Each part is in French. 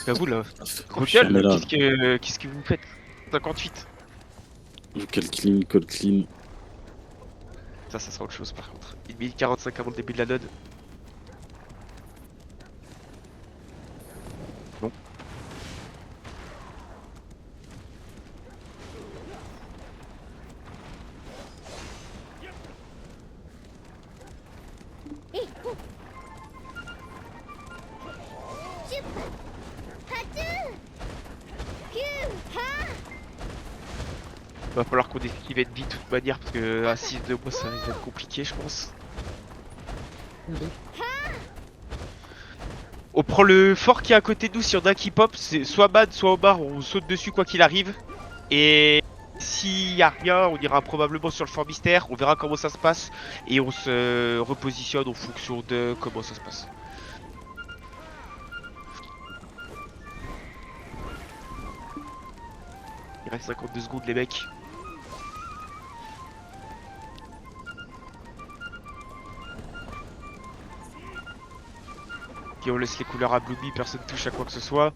À vous là. Gros On est là. qu'est-ce que vous faites? 58. Quel clean, call clean. Ça sera autre chose par contre. 1 minute 45 avant le début de la node. Bon. Va falloir qu'on esquive vite de toute manière parce que à 6 de moi ça risque d'être compliqué je pense. On prend le fort qui est à côté de nous, s'il y en a qui pop, c'est soit bad soit au bar, on saute dessus quoi qu'il arrive. Et s'il y a rien, on ira probablement sur le fort mystère, on verra comment ça se passe et on se repositionne en fonction de comment ça se passe. Il reste 52 secondes les mecs. Ok, on laisse les couleurs à Bloomy, personne touche à quoi que ce soit.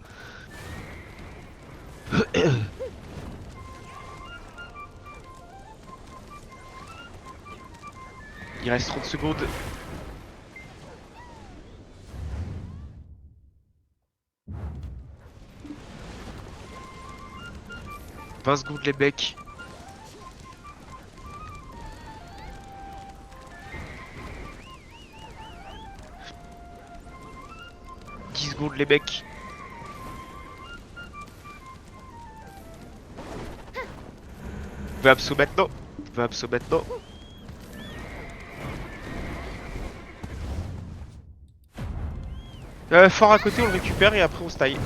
Il reste 30 secondes. « 20 secondes les mecs. « 10 secondes les mecs. » On va abso maintenant. On va abso maintenant. Fort à côté, on le récupère et après on se taille.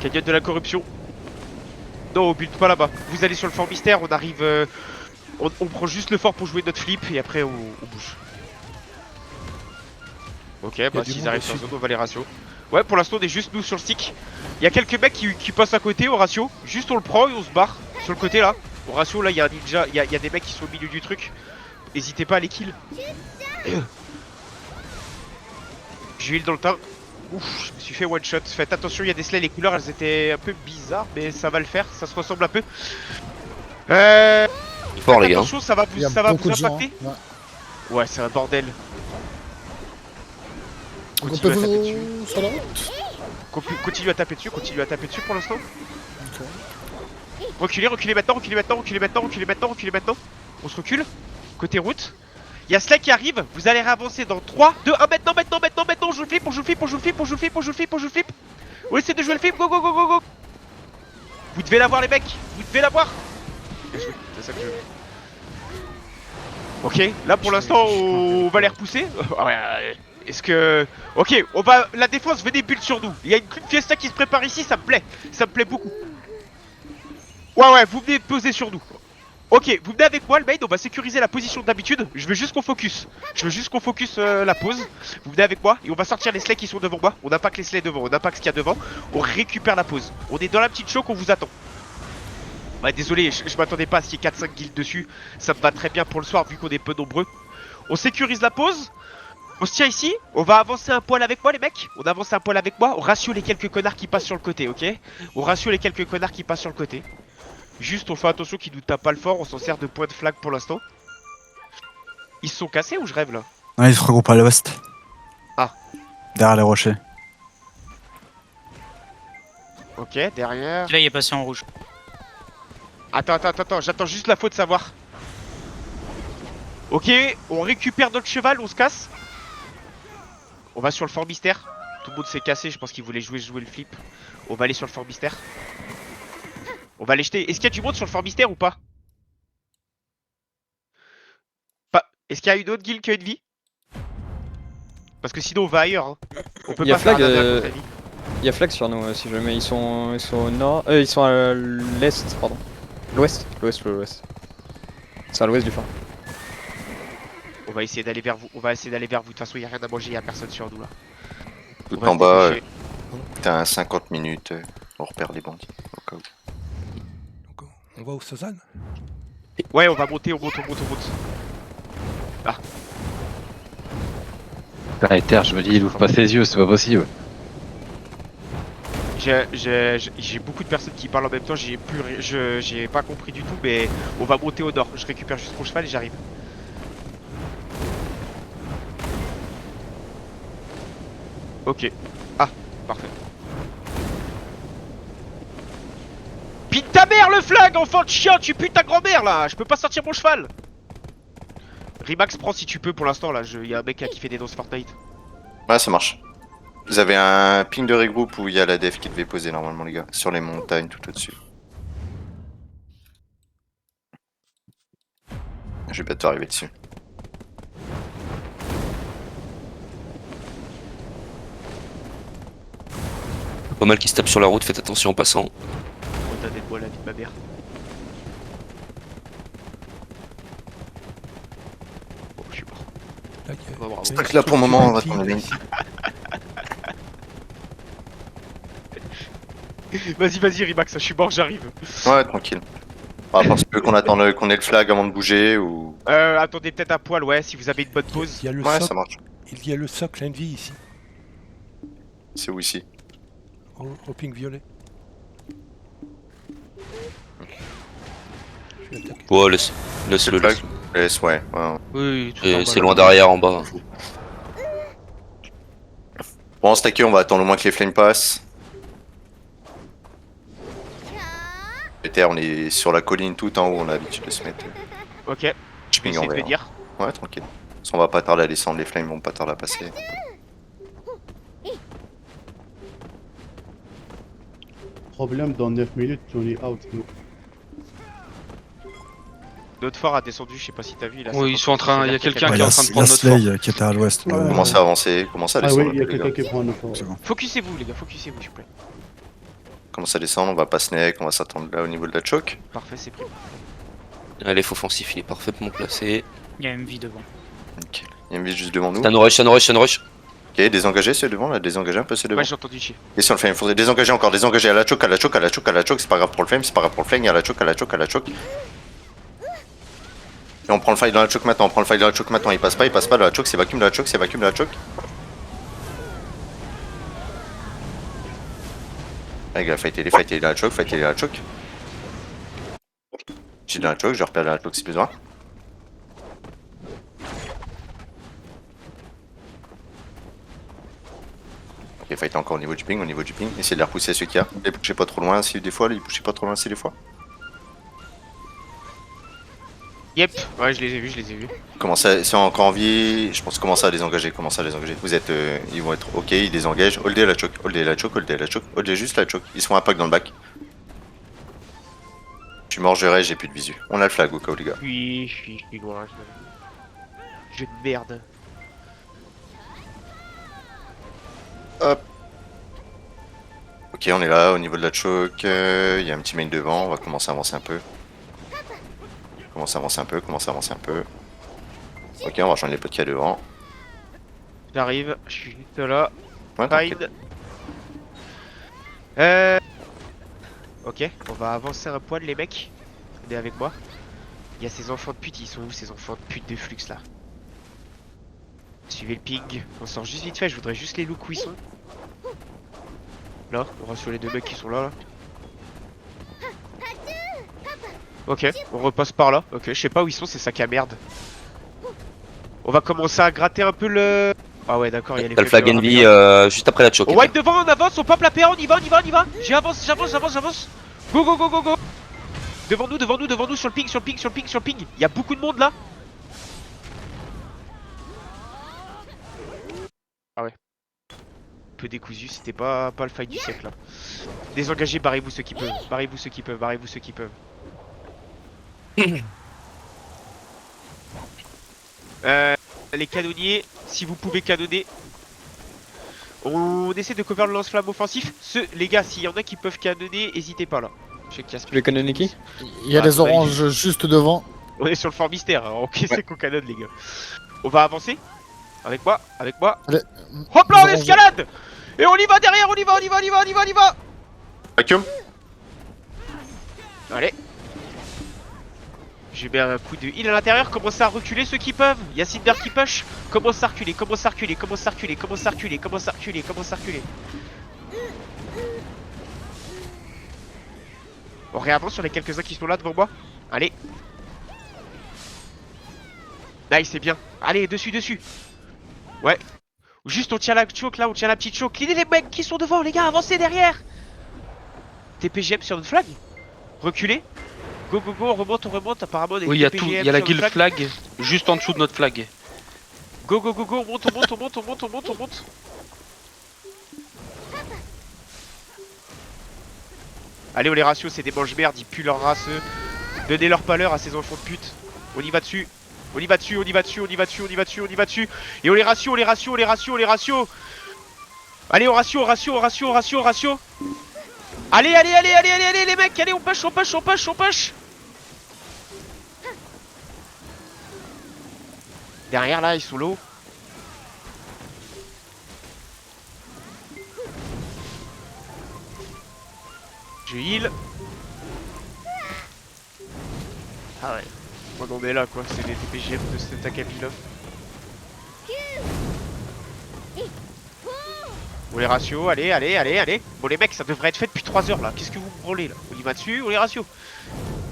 Cagnotte de la corruption. Non, on build pas là-bas. Vous allez sur le fort mystère, on arrive. On prend juste le fort pour jouer notre flip et après on bouge. Ok, bah s'ils arrivent sur zone, on va les ratio. Ouais, pour l'instant on est juste nous sur le stick. Il y a quelques mecs qui passent à côté au ratio. Juste on le prend et on se barre sur le côté là. Au ratio là, il y a un ninja, il y a des mecs qui sont au milieu du truc. N'hésitez pas à les kill. J'ai heal dans le temps. Ouf, je me suis fait one shot. Faites attention, il y a des slays, les couleurs elles étaient un peu bizarres, mais ça va le faire, ça se ressemble un peu. Fort les gars. Attention, ça va vous impacter. Hein. Ouais, c'est un bordel. On Continue peut à taper dessus. vous sur la route. Continue à taper dessus pour l'instant. Ok. Reculez maintenant, reculez maintenant, reculez maintenant, reculez maintenant, reculez maintenant. On se recule. Côté route. Il y a Slay qui arrive, vous allez réavancer dans 3, 2, 1, maintenant, on joue le flip, on joue le flip, on joue le flip, on joue le flip, on joue le flip, on joue le flip. On essaie de jouer le flip, go go go go go. Vous devez l'avoir les mecs, vous devez l'avoir. Bien joué, c'est ça que je veux. Ok, là pour l'instant on va les repousser. Ouais, est-ce que... Ok, on va... La défense venez build sur nous. Il y a une fiesta qui se prépare ici, ça me plaît beaucoup. Ouais, vous venez poser sur nous. Ok, vous venez avec moi le main, on va sécuriser la position d'habitude. Je veux juste qu'on focus. La pause. Vous venez avec moi et on va sortir les slays qui sont devant moi. On n'a pas que les slays devant, on n'a pas que ce qu'il y a devant. On récupère la pause. On est dans la petite choc, on vous attend. Ouais, désolé, je m'attendais pas à ce qu'il y ait 4-5 guilds dessus. Ça me va très bien pour le soir vu qu'on est peu nombreux. On sécurise la pause. On se tient ici, on va avancer un poil avec moi les mecs. On avance un poil avec moi, on ratio les quelques connards qui passent sur le côté, ok? On ratio les quelques connards qui passent sur le côté. Juste on fait attention qu'ils nous tapent pas le fort, on s'en sert de point de flag pour l'instant. Ils se sont cassés ou je rêve là? Ouais, ils se regroupent à l'ouest. Ah. Derrière les rochers. Ok, derrière. Là il est passé en rouge. Attends, j'attends juste la faute de savoir. Ok, on récupère notre cheval, on se casse. On va sur le fort mystère. Tout le monde s'est cassé, je pense qu'ils voulaient jouer le flip. On va aller sur le fort mystère. On va les jeter. Est-ce qu'il y a du monde sur le fort mystère ou pas? Est-ce qu'il y a une autre guilde qui a une vie? Parce que sinon on va ailleurs. Hein. On peut Il y a pas faire flag, un dernier contre la vie. Il y a flag sur nous si jamais ils sont au nord. Ils sont à l'est, pardon. L'ouest. C'est à l'ouest du fort. On va essayer d'aller vers vous. De toute façon, il n'y a rien à manger, il n'y a personne sur nous là. Tout On va en se bas, dépêcher. t'as 50 minutes, on repère les bandits. Au cas où. Donc, on va au Sozanne. Ouais, on va monter, on monte. Ah. Putain, Ether, je me dis, il ouvre pas ses yeux, c'est pas possible. J'ai beaucoup de personnes qui parlent en même temps, j'ai pas compris du tout, mais on va monter au nord. Je récupère juste mon cheval et j'arrive. Ok. Ah, parfait. Pite ta mère le flag, enfant de chien, tu putes ta grand-mère là. Je peux pas sortir mon cheval. Rimax, prends si tu peux pour l'instant là, y a un mec là qui fait des danses Fortnite. Ouais, ça marche. Vous avez un ping de regroup où il y a la def qui devait poser normalement, les gars. Sur les montagnes tout au-dessus. Je vais bientôt arriver dessus. Pas mal qui se tapent sur la route, faites attention en passant. Oh, t'as des bois la vie de ma mère. Oh, je suis mort. Là, il y a- Oh, bravo. il y a Donc là, pour le moment, on va prendre la ligne. Vas-y, vas-y, Rimax, je suis mort, j'arrive. Ouais, tranquille. Par rapport, tu veux qu'on attende qu'on ait le flag avant de bouger ou. Attendez peut-être à poil, ouais, si vous avez une bonne pause. Il y a le Ouais, socle, ça marche. il y a le socle Envy ici, C'est où ici? au pink violet. Je vais attaquer. Ouais, laisse-le. flag Laisse, ouais. Ouais. Oui, tout C'est loin derrière en bas. Bon, on se taquer, on va attendre au moins que les flames passent. Et terre, on est sur la colline tout en haut, on a l'habitude de se mettre. Ok, je Je vais ping en essayer de vert. venir. Ouais, tranquille. On va pas tarder à descendre, les flames vont pas tarder à passer. Problème, dans 9 minutes, on est out. nous. Notre fort a descendu, je sais pas si t'as vu. Il a Oui, ils sont en train- il y a quelqu'un Ouais, qui il est y en train de a prendre notre Slay qui était à l'ouest. Ouais. Commencez à avancer, commencez à Ah descendre. oui, il y a les gars. quelqu'un qui prend notre C'est bon. Focusez-vous, les gars, focusez-vous, s'il vous plaît. Commence à descendre, on va pas snake, on va s'attendre là au niveau de la choke. Parfait, c'est pris. Allez, offensif, il est parfaitement placé. Il y a MV devant. Ok. Il y a une vie juste devant nous. Stun rush. Ok, désengagez ceux devant là, désengagez un peu ceux devant. Ouais, j'ai entendu chier. Et sur le flame, faudrait désengager encore, désengager à la choke, c'est pas grave pour le flame, c'est pas grave pour le flame, il y a la choke. Et on prend le fight dans la choke maintenant, il passe pas dans la choke, c'est vacuum de la choke, Les gars, fightez dans la choke. J'ai dans la choke, je repère dans la choke si besoin. Ok, fight encore au niveau du ping, essayez de les repousser ceux qu'il y a. Les poussez pas trop loin si des fois, Yep, ouais, je les ai vus. Ils sont encore en vie, je pense commencez à les engager. Vous êtes, ils vont être ok, ils désengagent. Holdez la choke, holdez juste la choke. Ils sont un pack dans le bac. Je suis mort, je rage, j'ai plus de visu. On a le flag au cas où les gars. Je suis loin. Jeu de merde. Ok, on est là au niveau de la choke, il y a un petit main devant, on va commencer à avancer un peu. Ok, on va rejoindre les potes qu'il y a devant. J'arrive, je suis juste là. Ouais, tranquille. Fine. Ok, on va avancer un poil les mecs. Venez avec moi. Il y a ces enfants de pute, ils sont où ces enfants de pute de flux là? Suivez le ping. On sort juste vite fait, je voudrais juste les looks où ils sont. Là, on va sur les deux mecs qui sont là. Ok, on repasse par là. Ok, je sais pas où ils sont, ces sacs à merde. On va commencer à gratter un peu le... Ah ouais, d'accord, il y a les... T'as le flag envy juste après la choke. On wipe devant, on avance, on pop la PA, on y va. J'avance. Go. Devant nous, sur le ping. Il y a beaucoup de monde là. Ah ouais. Un peu décousu, c'était pas le fight du siècle là. Désengagez, barrez-vous ceux qui peuvent. Les canonniers, si vous pouvez canonner. On essaie de cover le lance-flamme offensif. Les gars, s'il y en a qui peuvent canonner, n'hésitez pas là. Je sais qu'il y a Tu les canonnes qui? Il y a Ah, des on a eu- oranges juste devant. On est sur le fort mystère, alors ok, c'est qu'on canonne les gars. On va avancer. Avec moi. Allez. Hop là, on Les escalade. Et on y va derrière, on y va. Vacuum. Allez. Je mets un coup de heal à l'intérieur, commencez à reculer ceux qui peuvent. Il y a Cinder qui push. Commence à reculer. On réavance sur les quelques-uns qui sont là devant moi. Allez. Nice, c'est bien. Allez, dessus. Ouais. Juste on tient la choke là, on tient la petite choke. Cleanez les mecs qui sont devant, les gars, avancez derrière. TPGM sur notre flag. Reculez. Go, on remonte. Apparemment, Oui, il y a tout. Il y a la guild flag juste en dessous de notre flag. Go, on monte. Allez, on les ratios, c'est des manches merde, ils puent leur race. Donnez leur pâleur à ces enfants de pute. On y va dessus. On y va dessus. Et on les ratio. Allez, on ratio. Allez, les mecs, allez, on push. Derrière là, ils sont low. Je heal. Ah ouais. On est là quoi, c'est les TPGM de cet Akabila. On les ratio, allez. Bon les mecs, ça devrait être fait depuis 3 heures là. Qu'est-ce que vous me brûlez là? On y va dessus, on les ratio.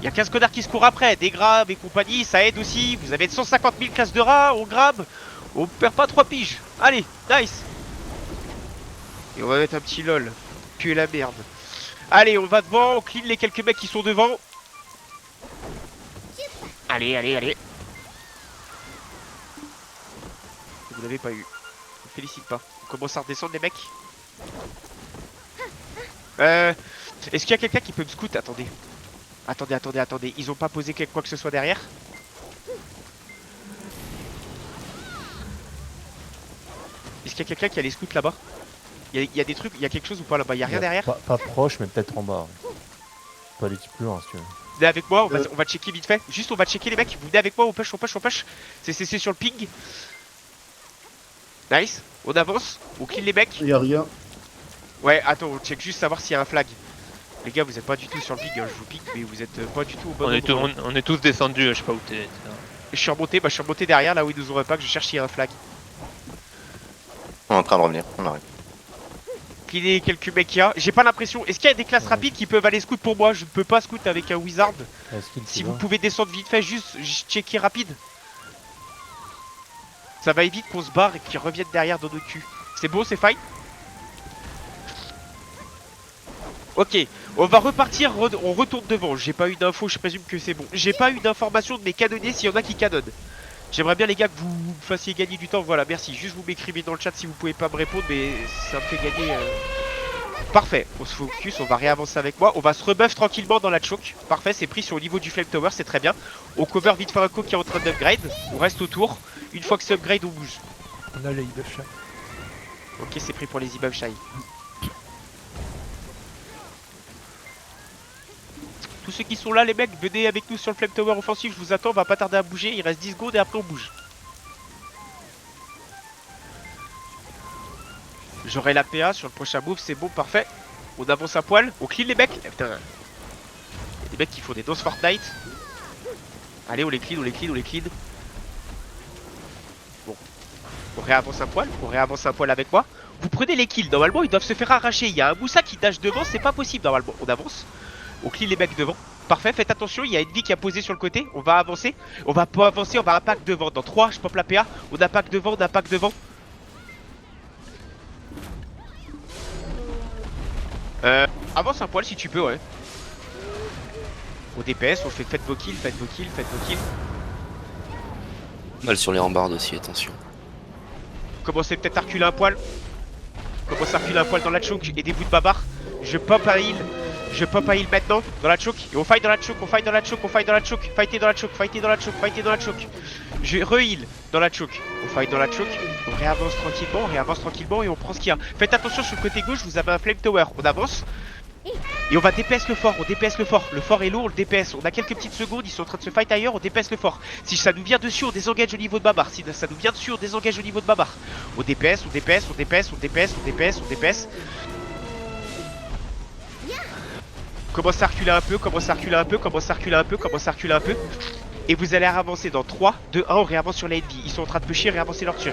Il y a 15 connards qui se courent après, des grabs et compagnie, ça aide aussi. Vous avez 150 000 classes de rats, on grabe. On perd pas 3 piges. Allez, nice. Et on va mettre un petit lol. Puer la merde. Allez, on va devant, on clean les quelques mecs qui sont devant. Allez. Vous l'avez pas eu. Je vous félicite pas. On commence à redescendre les mecs. Est-ce qu'il y a quelqu'un qui peut me scout? Attendez. Ils ont pas posé quoi que ce soit derrière? Est-ce qu'il y a quelqu'un qui a les scouts là-bas? Il y a des trucs, il y a quelque chose ou pas là-bas? Il y a rien derrière? Pas proche, mais peut-être en bas. On peut aller petit peu loin si tu veux. Venez avec moi, on va checker vite fait. Juste on va checker les mecs. Vous venez avec moi, on push. C'est sur le ping. Nice. On avance, on kill les mecs. Y'a rien. Ouais, attends, on check juste savoir s'il y a un flag. Les gars, vous êtes pas du tout sur le ping, hein, je vous ping, mais vous êtes pas du tout au bon endroit. On est tous descendus, je sais pas où t'es. Je suis remonté derrière là où ils nous auraient pas, que je cherche s'il y a un flag. On est en train de revenir, on arrive. Cleaner quelques mecs qu'il y a. J'ai pas l'impression. Est-ce qu'il y a des classes rapides qui peuvent aller scout pour moi? Je ne peux pas scout avec un wizard. Si vous pouvez descendre vite fait, juste checker rapide. Ça va éviter qu'on se barre et qu'ils reviennent derrière dans notre cul. C'est bon, c'est fine. Ok, on va repartir, on retourne devant. J'ai pas eu d'infos, je présume que c'est bon. J'ai pas eu d'informations de mes canonniers s'il y en a qui canonnent. J'aimerais bien les gars que vous me fassiez gagner du temps, voilà, merci. Juste vous m'écrivez dans le chat si vous pouvez pas me répondre, mais ça me fait gagner. Parfait, on se focus, on va réavancer avec moi. On va se rebuff tranquillement dans la choke. Parfait, c'est pris sur le niveau du flame tower, c'est très bien. On cover vite fait un co qui est en train d'upgrade. On reste autour. Une fois que c'est upgrade, on bouge. On a les buffs. Ok, c'est pris pour les immeubles shy. Tous ceux qui sont là, les mecs, venez avec nous sur le flame tower offensif. Je vous attends, on va pas tarder à bouger. Il reste 10 secondes et après on bouge. J'aurai la PA sur le prochain move, c'est bon, parfait. On avance à poil, on clean les mecs. Putain. Il y a des mecs qui font des doses Fortnite. Allez, on les clean. Bon. On réavance un poil avec moi. Vous prenez les kills, normalement ils doivent se faire arracher. Il y a un Moussa qui dash devant, c'est pas possible normalement. On avance. On clean les mecs devant. Parfait, faites attention, il y a Envy qui a posé sur le côté. On va avancer. On va pas avancer, on va impact devant. Dans 3, je pop la PA. On impact devant, Avance un poil si tu peux, ouais. On DPS, on fait faites vos kills. Mal sur les rambardes aussi, attention. Commencez peut-être à reculer un poil. Dans la choke, aidez-vous de babar. Je pop un heal maintenant dans la choke. Et on fight dans la choke. Fightez dans la choke. Je re-heal dans la choke. On fight dans la choke. On réavance tranquillement et on prend ce qu'il y a. Faites attention sur le côté gauche, vous avez un flame tower. On avance. Et on va DPS le fort, Le fort est lourd, on le DPS. On a quelques petites secondes, ils sont en train de se fight ailleurs, on DPS le fort. Si ça nous vient dessus, on désengage au niveau de babar. On DPS. Commence à reculer un peu. Et vous allez avancer dans 3, 2, 1, on réavance sur la NV. Ils sont en train de pusher, réavancer leur dessus.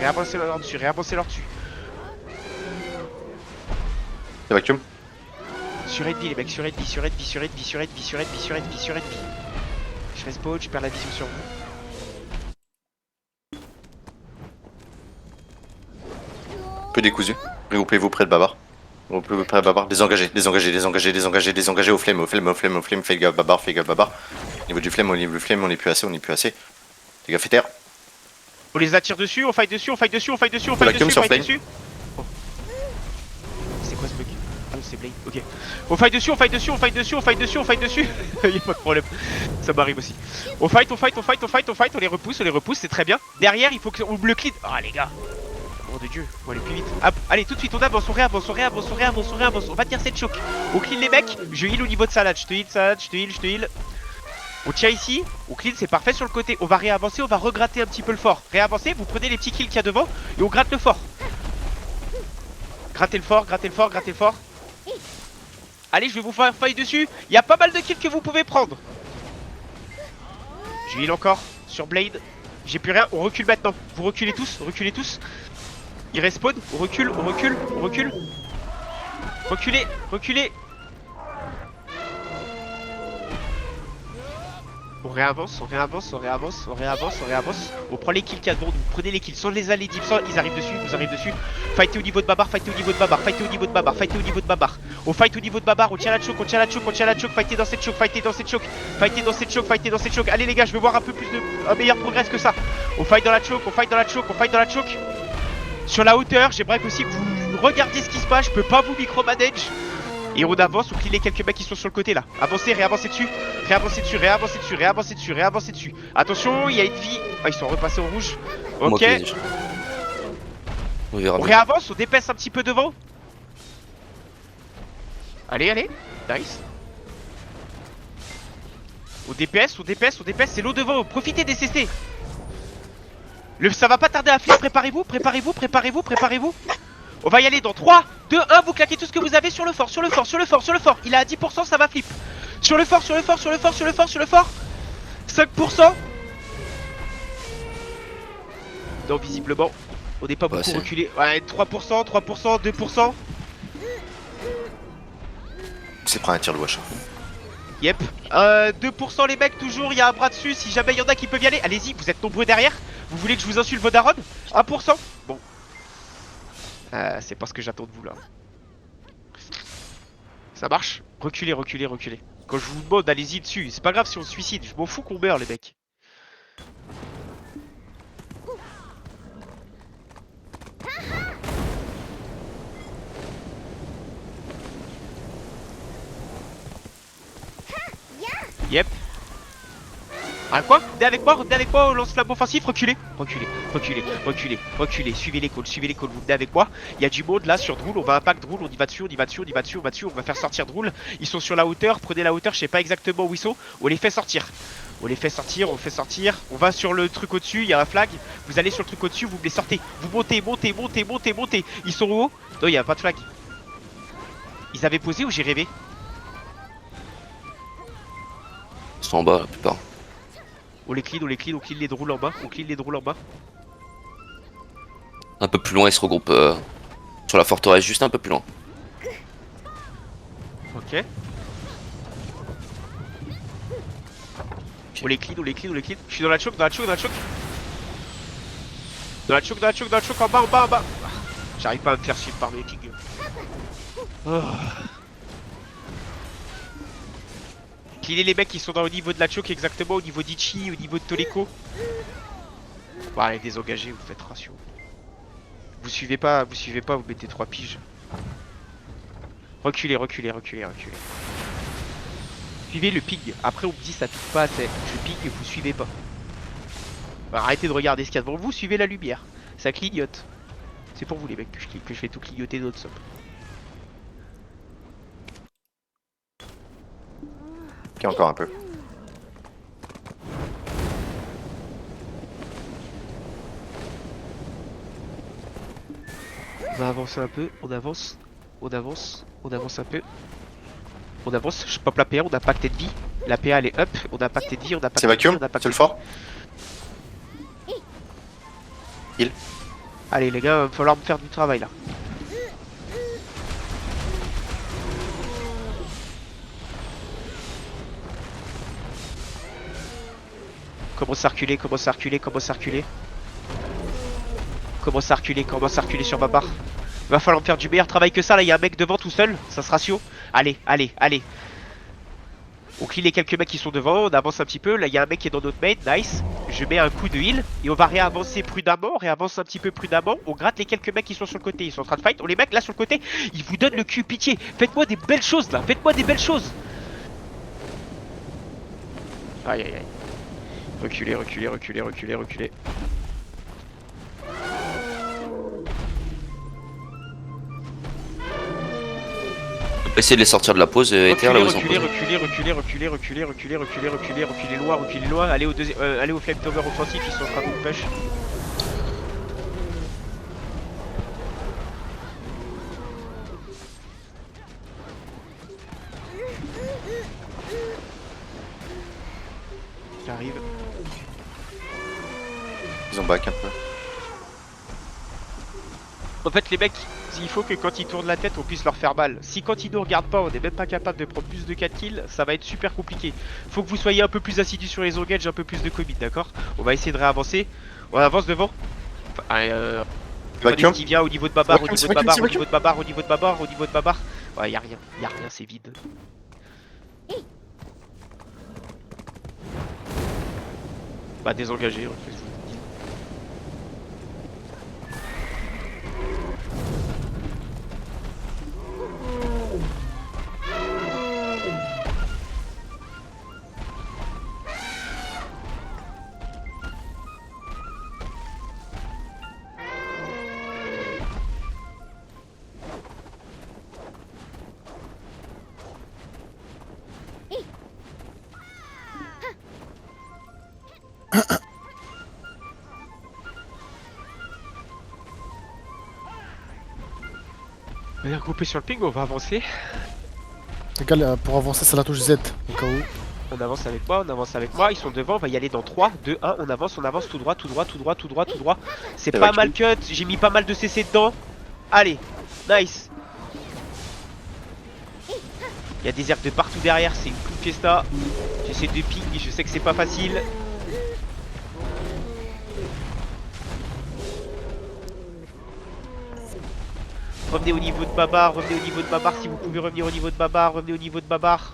C'est vacuum. Sur Envy les mecs, sur Envy, sur Envy, sur Envy, sur Envy, sur Envy, sur Envy, sur Envy. Je respawn, je perds la vision sur vous. Peu décousu. Regroupez-vous près de Babar. Regroupez-vous près de Babar. Désengagez, désengagez, désengagez, désengagez, désengagez au flemme, au flemme, au flemme, au flemme. Fais gaffe Babar, fais gaffe Babar. Au niveau du flemme, au niveau du flemme, on est plus assez, on est plus assez. Fais gaffe terre. On les attire dessus, on fight dessus, on fight dessus, on fight dessus, on Faut la fight cum dessus, sur on fight Flame. dessus. Oh. C'est quoi ce bug? Ah non, c'est Blade, ok. On fight dessus, on fight dessus, on fight dessus, on fight dessus, on fight dessus. Y'a pas de problème, ça m'arrive aussi. On fight, on fight, on fight, on fight, on fight, on les repousse, c'est très bien. Derrière, il faut qu'on le clean. Ah les gars. Oh de Dieu, on va aller plus vite. Hop, allez tout de suite, on avance, on réavance, on réavance, on réavance, on réavance. On va tenir cette choc. On clean les mecs, je heal au niveau de salade, je te heal salade, je te heal, je te heal. On tient ici, on clean, c'est parfait sur le côté. On va réavancer, on va regratter un petit peu le fort. Réavancer, vous prenez les petits kills qu'il y a devant et on gratte le fort. Grattez le fort, grattez le fort, grattez le fort. Allez, je vais vous faire fight dessus. Il y a pas mal de kills que vous pouvez prendre. Je heal encore sur Blade. J'ai plus rien, on recule maintenant. Vous reculez tous, reculez tous. Il respawn, on recule, on recule, on recule. Reculez, reculez. On réavance, on réavance, on réavance, on réavance, on réavance. On prend les kills qu'il y a devant nous. Prenez les kills sans les aller deep, sans ils arrivent dessus, ils arrivent dessus. Fightez au niveau de Babar, fightez au niveau de Babar, fightez au niveau de Babar, fightez au niveau de Babar. On fight au niveau de Babar, on tient la choke, on tient la choke, on tient la choke, fightez dans cette choke, fightez dans cette choke, fightez dans cette choke, fightez dans cette choke. Allez les gars, je veux voir un peu plus de. Un meilleur progrès que ça. On fight dans la choke, on fight dans la choke, on fight dans la choke. Sur la hauteur, j'aimerais aussi que vous regardiez ce qui se passe, je peux pas vous micromanage. Et on avance, on clean les quelques mecs qui sont sur le côté là. Avancez, réavancez dessus, réavancez dessus, réavancez dessus, réavancez dessus, réavancez dessus. Attention, il y a une vie. Ah, ils sont repassés au rouge. Ok. On verra On bien. réavance, on dépaisse un petit peu devant. Allez, allez. Nice. On DPS, on DPS, on DPS. C'est l'eau devant. Profitez des CC. Ça va pas tarder à flip. Préparez-vous, préparez-vous, préparez-vous, préparez-vous. On va y aller dans 3, 2, 1. Vous claquez tout ce que vous avez sur le fort, sur le fort, sur le fort, sur le fort. Il est à 10%, ça va flip. Sur le fort, sur le fort, sur le fort, sur le fort, sur le fort. 5%. Non, visiblement, on n'est pas beaucoup c'est- reculé. Ouais, 3%, 3%, 2%. C'est prêt un tir de wash. Yep. 2% les mecs, toujours, il y a un bras dessus. Si jamais il y en a qui peuvent y aller, allez-y, vous êtes nombreux derrière. Vous voulez que je vous insulte vos darons? 1%. Bon. C'est pas ce que j'attends de vous là. Ça marche? Reculez, reculez, reculez. Quand je vous demande, allez-y dessus. C'est pas grave si on se suicide, je m'en fous qu'on meurt les mecs. Yep. Ah quoi? Venez avec moi, on lance flamme offensif, reculez, reculez, reculez, reculez, reculez, suivez les calls, vous venez avec moi. Il y a du monde là sur Drool, on va impact Drool, on y va dessus, on y va dessus, on y va dessus, on va dessus, on va faire sortir Drool. Ils sont sur la hauteur, prenez la hauteur, je sais pas exactement où ils sont, on les fait sortir. On les fait sortir, on fait sortir, on va sur le truc au-dessus, il y a un flag, vous allez sur le truc au-dessus, vous me les sortez. Vous montez, montez, montez, montez, montez. Ils sont où? Non, il y a pas de flag. Ils avaient posé ou j'ai rêvé? Ils sont en bas la plupart. On les clean, on les clean, on clean les Drools en bas, on clean les Drools en bas. Un peu plus loin, ils se regroupent sur la forteresse, juste un peu plus loin. Ok. On les clean, on les clean, on les clean. Je suis dans la choke, dans la choke, dans la choke. Dans la choke, dans la choke, dans la choke, en bas, en bas, en bas. J'arrive pas à me faire suivre par mes kings. Oh. Cleaner les mecs qui sont dans le niveau de la choke exactement, au niveau d'Ichi, au niveau de Toleko. Bon, allez, désengagez, vous faites ratio. Vous suivez pas, vous mettez 3 piges. Reculez, reculez, reculez, reculez. Suivez le ping. Après on me dit ça pique pas assez. Je ping et vous suivez pas. Bah, arrêtez de regarder ce qu'il y a devant vous, suivez la lumière. Ça clignote. C'est pour vous les mecs que je fais tout clignoter notre somme. Ok, encore un peu. On va avancer un peu, on avance, on avance, on avance un peu. On avance, je pop la PA, on a pacté de vie. La PA elle est up, on a pacté de vie, on a pacté C'est de vie, vacuum? on a pacté C'est le de fort? vie. Heal. Allez les gars, il va falloir me faire du travail là. Commence à reculer, commence à reculer, commence à reculer. Commence à reculer, commence à reculer sur Babar. Va falloir me faire du meilleur travail que ça, là, il y a un mec devant tout seul, ça se ratio. Allez, allez, allez. On clean les quelques mecs qui sont devant, on avance un petit peu, là il y a un mec qui est dans notre main, nice. Je mets un coup de heal et on va réavancer prudemment, réavance un petit peu prudemment. On gratte les quelques mecs qui sont sur le côté, ils sont en train de fight. On les mecs là sur le côté, ils vous donnent le cul, pitié. Faites-moi des belles choses là, faites-moi des belles choses. Aïe aïe aïe. Reculez, reculez, reculez, reculez, reculez. Essayez de les sortir de la pause et éteindre là où ils sont Reculez, posés. reculez, reculez, reculez, reculez, reculez, reculez, reculez, reculez loin, reculez loin. Allez au deuxième, allez au flamethrower offensif, ils sont en train de vous push. J'arrive. Ils ont back un peu. En fait les mecs, il faut que quand ils tournent la tête on puisse leur faire mal. Si quand ils nous regardent pas on est même pas capable de prendre plus de 4 kills, ça va être super compliqué. Faut que vous soyez un peu plus assidus sur les engages, un peu plus de commit, d'accord? On va essayer de réavancer. On avance devant. Enfin, Vacuum. qui vient au niveau de Babar, au Vacuum, niveau c'est de Babar, vacuum, au niveau de Babar, au niveau de Babar, au niveau de Babar. Ouais, y a rien, c'est vide. Bah désengagé en fait. On est regroupé sur le ping, on va avancer. Les gars, pour avancer, c'est la touche Z, au cas où. On avance avec moi, on avance avec moi, ils sont devant, on va y aller dans 3, 2, 1, on avance tout droit, tout droit, tout droit, tout droit, tout droit. C'est pas mal cut, j'ai mis pas mal de CC dedans. Allez, nice. Il y a des herbes de partout derrière, c'est une clown fiesta. J'essaie de ping, je sais que c'est pas facile. Revenez au niveau de Babar, revenez au niveau de Babar si vous pouvez revenir au niveau de Babar, revenez au niveau de Babar.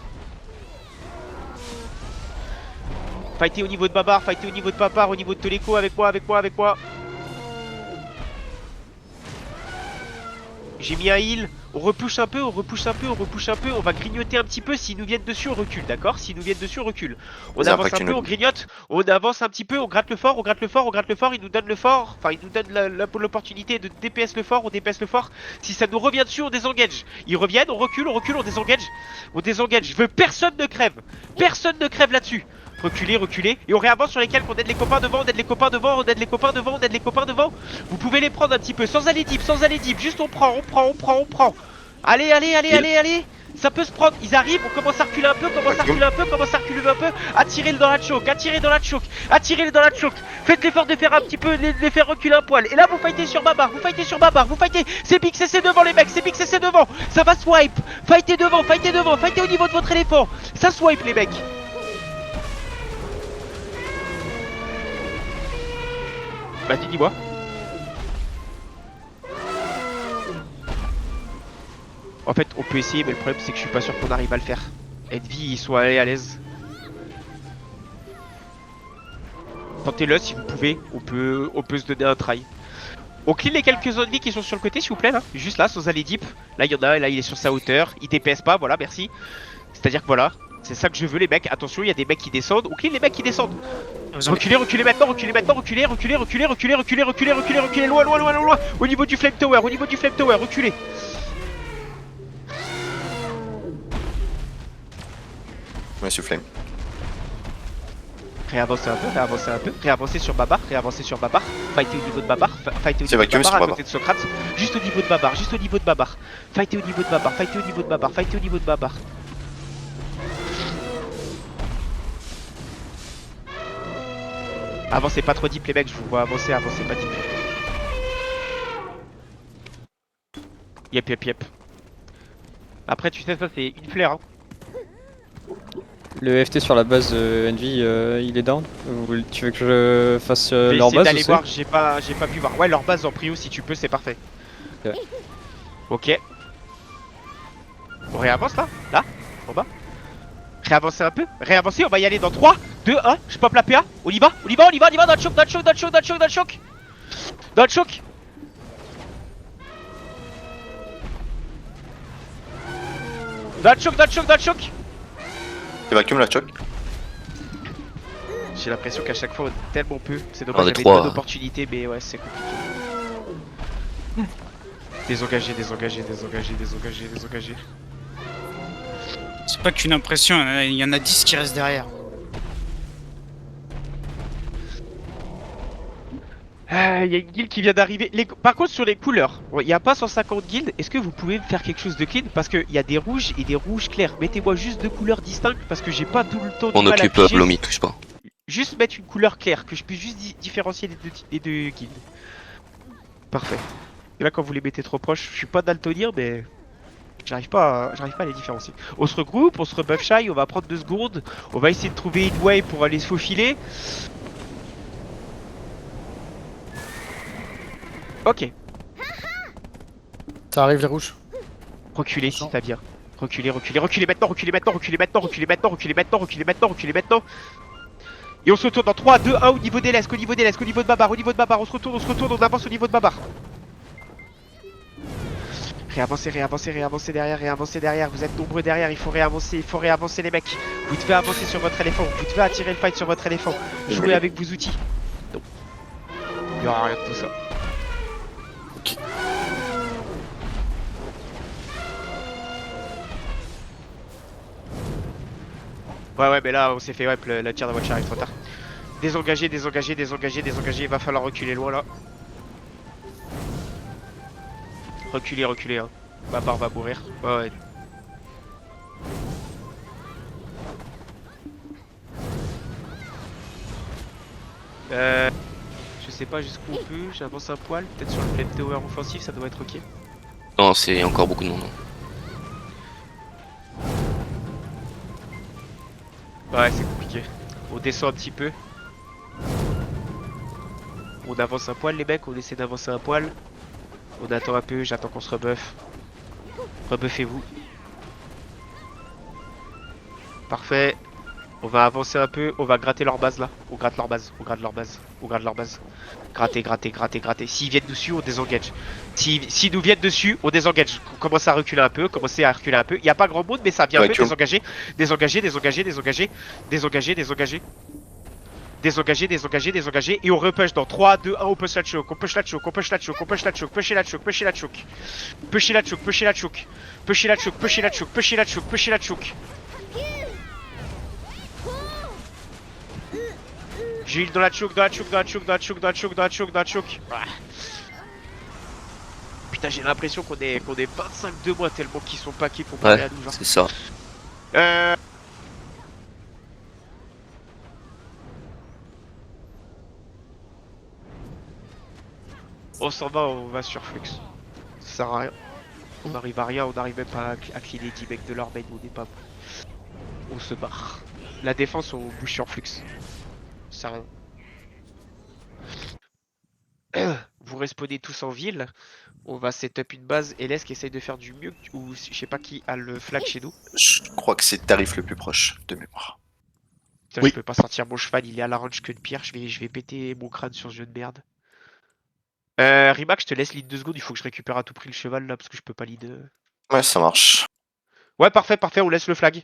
Fightez au niveau de Babar, fightez au niveau de Babar, au niveau de Toléco, avec moi, avec moi, avec moi. J'ai mis un heal, on repousse un peu, on repousse un peu, on repousse un peu, on va grignoter un petit peu, s'ils nous viennent dessus on recule, d'accord? S'ils nous viennent dessus on recule. On avance un peu, on grignote, on avance un petit peu, on gratte le fort, on gratte le fort, on gratte le fort, ils nous donnent le fort, enfin ils nous donnent l'opportunité de DPS le fort, on DPS le fort. Si ça nous revient dessus on désengage. Ils reviennent, on recule, on désengage. On désengage, je veux personne ne crève là-dessus. Reculer, reculer, et on réavance sur lesquels qu'on aide les copains devant, on aide les copains devant, on aide les copains devant, on aide les copains devant. Vous pouvez les prendre un petit peu, sans aller deep, juste on prend. Allez, allez, allez, allez, allez. Ça peut se prendre, ils arrivent, on commence à reculer un peu, commence à reculer un peu. Attirez-le dans la choke, attirez-le dans la choke. Faites l'effort de faire un petit peu, les faire reculer un poil. Et là vous fightez sur Babar, vous fightez. C'est Big CC devant les mecs, c'est Big CC devant. Ça va swipe, fightez devant, fightez au niveau de votre éléphant. Ça swipe les mecs. Vas-y, dis-moi. En fait, on peut essayer, mais le problème c'est que je suis pas sûr qu'on arrive à le faire. Envy, ils sont allés à l'aise. Tentez-le si vous pouvez, on peut se donner un try. On clean les quelques ennemis qui sont sur le côté, s'il vous plaît, là. Juste là, sans aller deep. Là, il y en a un, là, il est sur sa hauteur. Il DPS pas, voilà, merci. C'est-à-dire que voilà, c'est ça que je veux, les mecs. Attention, il y a des mecs qui descendent. On clean les mecs qui descendent. Reculez maintenant, reculez, loin. Au niveau du flame tower, reculez. Monsieur Flame. Réavancez sur Babar, Fightez au niveau de Babar, fightez au niveau de Babar à côté de Socrate. Juste au niveau de Babar, Fightez au niveau de Babar. Avancez pas trop deep les mecs, je vous vois avancer, avancez pas deep. Yep. Après tu sais ça c'est une flare hein. Le FT sur la base de Envy, il est down? Ou tu veux que je fasse Je vais leur essayer base d'aller aussi? voir, j'ai pas pu voir. Ouais, leur base en prio si tu peux, c'est parfait. Ok. Ok. On réavance là? Là? En bas? Réavancer un peu? Réavancer, on va y aller dans 3, 2, 1. Je pop la PA. On y va, on y va, on y va, on y va. Dans le choc, dans le choc, dans le choc, dans le choc, dans le choc. Dans le choc. Dans le choc, dans le choc, dans le choc. Évacuum la choc. J'ai l'impression qu'à chaque fois on est tellement peu. C'est On dommage, est j'avais une trois. bonne opportunité, mais ouais, c'est compliqué. Désengagé, désengagé, désengagé, désengagé, désengagé. C'est pas qu'une impression, il y en a 10 qui restent derrière. Il y a une guilde qui vient d'arriver. Par contre, sur les couleurs, il n'y a pas 150 guildes. Est-ce que vous pouvez me faire quelque chose de clean? Parce qu'il y a des rouges et des rouges clairs. Mettez-moi juste 2 couleurs distinctes parce que j'ai pas tout le temps. On du mal à occupe piger. Blomy, touche pas. Juste mettre une couleur claire, que je puisse juste différencier les deux guildes. Parfait. Et là, quand vous les mettez trop proches, je suis pas daltonien, mais j'arrive pas à les différencier. On se regroupe, on se rebuff shy, on va prendre 2 secondes. On va essayer de trouver une way pour aller se faufiler. Ok. Ça arrive les rouges. Reculez si ça vient. Reculez, reculez, reculez maintenant, reculez maintenant, reculez maintenant, reculez maintenant, reculez maintenant, reculez maintenant, reculez maintenant. Et on se retourne dans 3, 2, 1 au niveau des lesques, au niveau des lesques, au niveau de Babar, au niveau de Babar, on se retourne, on avance au niveau de Babar. Réavancez, réavancez, réavancez derrière, vous êtes nombreux derrière, il faut réavancer les mecs. Vous devez avancer sur votre éléphant, vous devez attirer le fight sur votre éléphant. Jouez avec vos outils. Non. Il n'y aura rien de tout ça. Ouais, mais là on s'est fait la tire de watch arrive trop tard. Désengagé, désengagé, désengagé, désengagé, il va falloir reculer loin là. Reculer, reculer, hein. Babar va mourir. Ouais. Je sais pas jusqu'où on peut, j'avance un poil, peut-être sur le flame tower offensif, ça doit être ok. Non, c'est encore beaucoup de monde. Ouais, c'est compliqué. On descend un petit peu. On avance un poil les mecs, on essaie d'avancer un poil. On attend un peu, j'attends qu'on se rebuff. Rebuffez-vous. Parfait. On va avancer un peu, on va gratter leur base là. On gratte leur base, on gratte leur base, on gratte leur base. Gratter, gratter, gratter, gratter. S'ils viennent dessus, on désengage. S'ils nous viennent dessus, on désengage. On commence à reculer un peu, commencez à reculer un peu. Il n'y a pas grand monde, mais ça vient un peu. Désengager, désengager, désengager, désengager, désengager, désengager. Désengager, désengager, désengager. Et on repush dans 3, 2, 1, on push la choke, on push la choke, on push la choke, on push la choke, pusher la choke, pusher la choke. Pusher la choke, pusher la choke. Pusher la choke, pusher la choke, pusher la choke, pusher la choke. J'ai dans la choke, dans la choke, dans la choke, dans la choke, dans la choke, dans la choke, dans la choke. Putain, j'ai l'impression qu'on est 25 de moi tellement qu'ils sont paqués pour parler à nous. Genre. C'est ça. On s'en va, on va sur Flux. Ça sert à rien. On arrive à rien, on arrive même pas à cleaner 10 mecs de leur main, on n'est pas bon. On se barre. La défense, on bouge sur Flux. Ça sert à rien. Vous respawnez tous en ville. On va setup une base. Et qui essaye de faire du mieux. Ou je sais pas qui a le flag chez nous. Je crois que c'est Tarif le plus proche de mémoire. Putain, oui. Je peux pas sortir mon cheval, il est à la range que de pire. Je vais péter mon crâne sur ce jeu de merde. Rimac, je te laisse lead 2 secondes, il faut que je récupère à tout prix le cheval là parce que je peux pas lead. Ouais, ça marche. Ouais, parfait, parfait, on laisse le flag.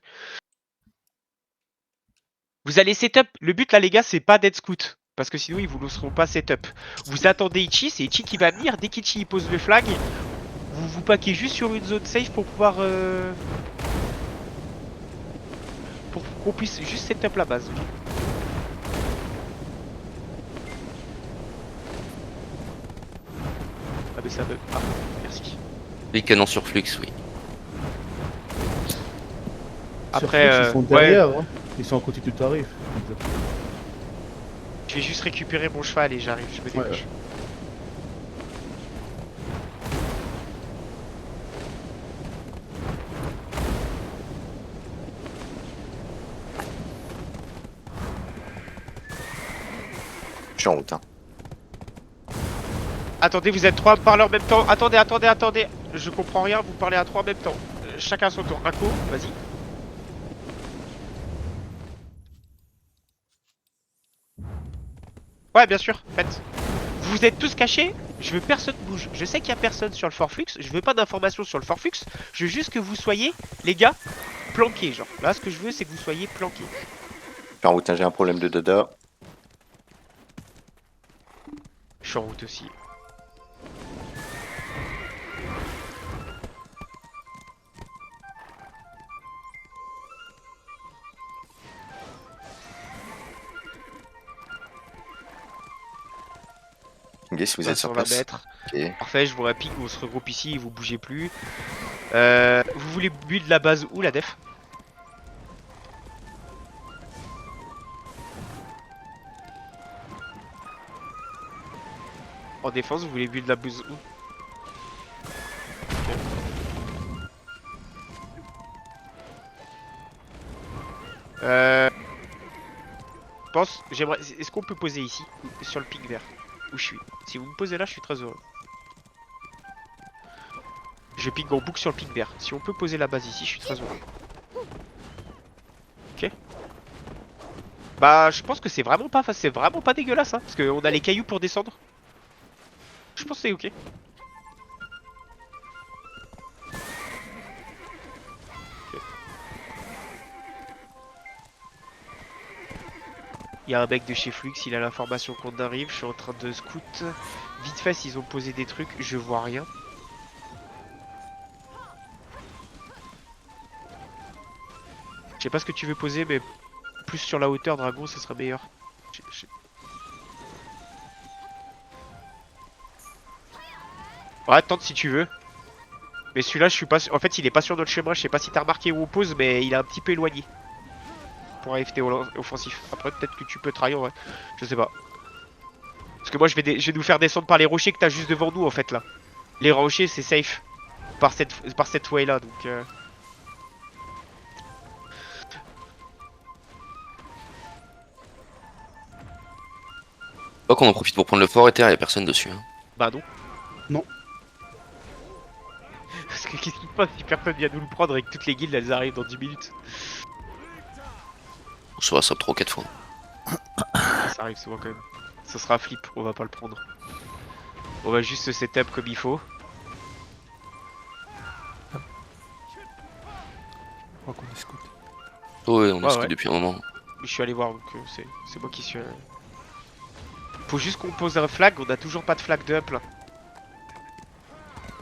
Vous allez setup. Le but là, les gars, c'est pas d'être scout. Parce que sinon, ils vous laisseront pas setup. Vous attendez Ichi, c'est Ichi qui va venir. Dès qu'Ichi il pose le flag, vous vous paquez juste sur une zone safe pour pouvoir. Pour qu'on puisse juste setup la base. Okay. Ah mais ça bug. Ah, merci. Les canons sur Flux, oui. Après, ils sont derrière, ouais. Hein. Ils sont à côté du tarif. Je vais juste récupérer mon cheval et j'arrive, je me dépêche. Ouais. Je suis en route. Hein. Attendez, vous êtes 3 parleurs en même temps. Attendez. Je comprends rien, vous parlez à 3 en même temps. Chacun son tour. Inco, vas-y. Ouais, bien sûr, faites. Vous êtes tous cachés. Je veux personne bouge. Je sais qu'il y a personne sur le Fort Flux. Je veux pas d'informations sur le Fort Flux. Je veux juste que vous soyez, les gars, planqués. Genre, là, ce que je veux, c'est que vous soyez planqués. Je suis en route, hein, j'ai un problème de dada. Je suis en route aussi. Si vous êtes sur On va place. mettre. Ok. Parfait, je vous rapide, on se regroupe ici et vous bougez plus. Vous voulez build la base où, la def? En défense, vous voulez build la base où? Pense, j'aimerais. Est-ce qu'on peut poser ici, sur le pic vert, où je suis? Si vous me posez là, je suis très heureux. Je pique en boucle sur le pic vert. Si on peut poser la base ici, je suis très heureux. Ok. Bah, je pense que c'est vraiment pas dégueulasse, hein, parce qu'on a les cailloux pour descendre. Je pense que c'est ok. Il y a un mec de chez Flux, il a l'information qu'on arrive, je suis en train de scout. Vite fait, s'ils ont posé des trucs, je vois rien. Je sais pas ce que tu veux poser, mais plus sur la hauteur, Dragon, ce serait meilleur. Ouais, tente si tu veux. Mais celui-là, je suis pas sûr. En fait, il est pas sur notre chemin. Je sais pas si t'as remarqué où on pose, mais il est un petit peu éloigné. Pour un FT offensif. Après, peut-être que tu peux trahir, ouais. Je sais pas. Parce que moi, je vais nous faire descendre par les rochers que t'as juste devant nous, en fait, là. Les rochers, c'est safe. Par cette way-là, donc... Pas qu'on en profite pour prendre le fort et terre, y'a personne dessus. Hein. Bah non. Non. Parce que qu'est-ce qui se passe si personne vient nous le prendre et que toutes les guildes elles arrivent dans 10 minutes? On se sub 3 ou 4 fois. Ça arrive souvent quand même. Ça sera flip, on va pas le prendre. On va juste se setup comme il faut. Je crois qu'on est scout. Oh ouais, on est Ouais, scout ouais. depuis un moment. Je suis allé voir donc c'est moi qui suis allé. Faut juste qu'on pose un flag, on a toujours pas de flag de up là.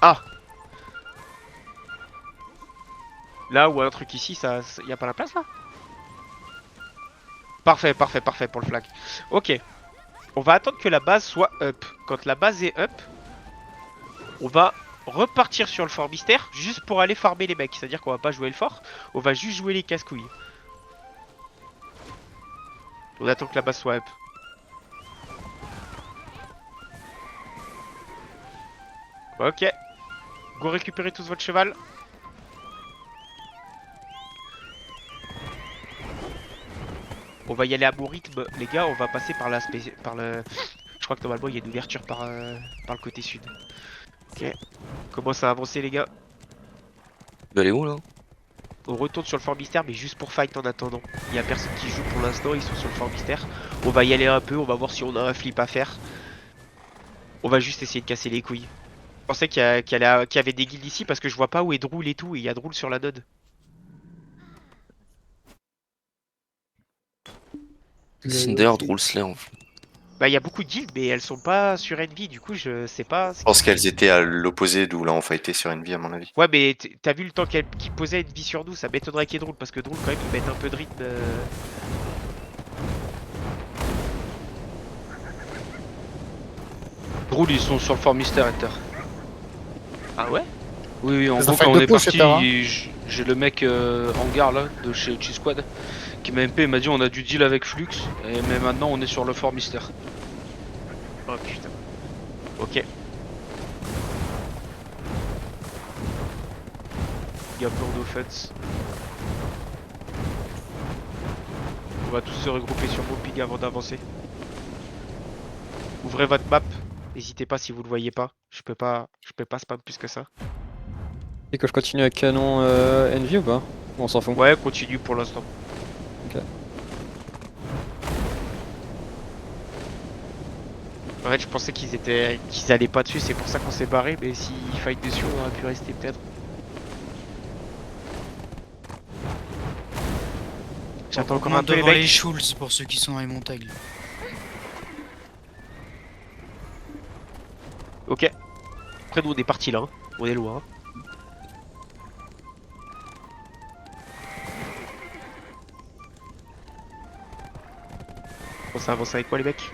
Ah! Là ou un truc ici, ça y a pas la place là? Parfait pour le flag. Ok. On va attendre que la base soit up. Quand la base est up, on va repartir sur le fort mystère juste pour aller farmer les mecs. C'est-à-dire qu'on va pas jouer le fort, on va juste jouer les casse-couilles. On attend que la base soit up. Ok. Go récupérer tous votre cheval. On va y aller à bon rythme, les gars. On va passer par la par le. Je crois que normalement il y a une ouverture par le côté sud. Ok. Commence à avancer, les gars. Tu vas aller où là? On retourne sur le fort mystère, mais juste pour fight en attendant. Il y a personne qui joue pour l'instant. Ils sont sur le fort mystère. On va y aller un peu. On va voir si on a un flip à faire. On va juste essayer de casser les couilles. Je pensais qu'il y avait des guildes ici parce que je vois pas où est Drool et tout. Et il y a Drool sur la node. Cinder, Drool, Slayer en fait. Bah il y a beaucoup de guildes mais elles sont pas sur Envy, du coup je sais pas. Je pense qu'elles étaient à l'opposé d'où là on fightait sur Envy à mon avis. Ouais mais t'as vu le temps qu'ils posaient Envy sur nous, ça m'étonnerait qu'il y ait Drool parce que Drool quand même ils mettent un peu de rythme. Drool, ils sont sur le fort mystère Ether. Ah ouais? Oui, en Les gros affaires quand on de est push, parti, etc. j'ai le mec en gare là, de chez G-Squad, qui m'a MP, il m'a dit on a du deal avec Flux, mais maintenant on est sur le fort mystère. Oh putain. Ok. Il y a plein d'offense. On va tous se regrouper sur mon ping avant d'avancer. Ouvrez votre map. N'hésitez pas si vous le voyez pas. Je peux pas spam plus que ça. Et que je continue avec canon Envy ou pas? On s'en fout. Ouais, continue pour l'instant. Ok. En fait, je pensais qu'ils allaient pas dessus, c'est pour ça qu'on s'est barré, mais s'ils fight dessus, on aurait pu rester peut-être. J'attends encore un peu les devant les mecs. Schulz pour ceux qui sont dans les montagnes. Ok. Après nous on est parti là, hein. On est loin. On s'avance avec quoi les mecs?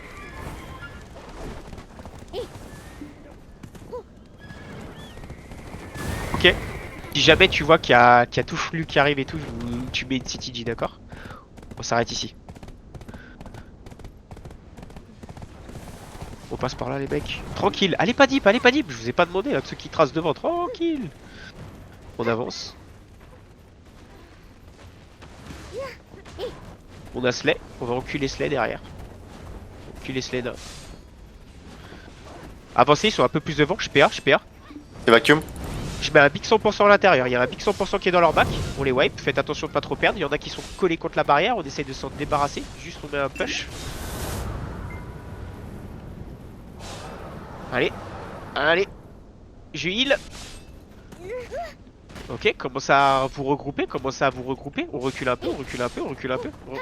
Ok. Si jamais tu vois qu'il y a tout flux qui arrive et tout, tu mets une CTG, d'accord? On s'arrête ici. On passe par là les mecs. Tranquille, allez pas deep, je vous ai pas demandé là, de ceux qui tracent devant, tranquille. On avance. On a Slay, on va reculer Slay derrière. Reculer Slay là. Avancez, ils sont un peu plus devant, je PA. C'est vacuum. Je mets un big 100% à l'intérieur, il y a un big 100% qui est dans leur bac, on les wipe, faites attention de pas trop perdre, il y en a qui sont collés contre la barrière, on essaye de s'en débarrasser, juste on met un push. Allez, je heal. Ok, commencez à vous regrouper, on recule un peu,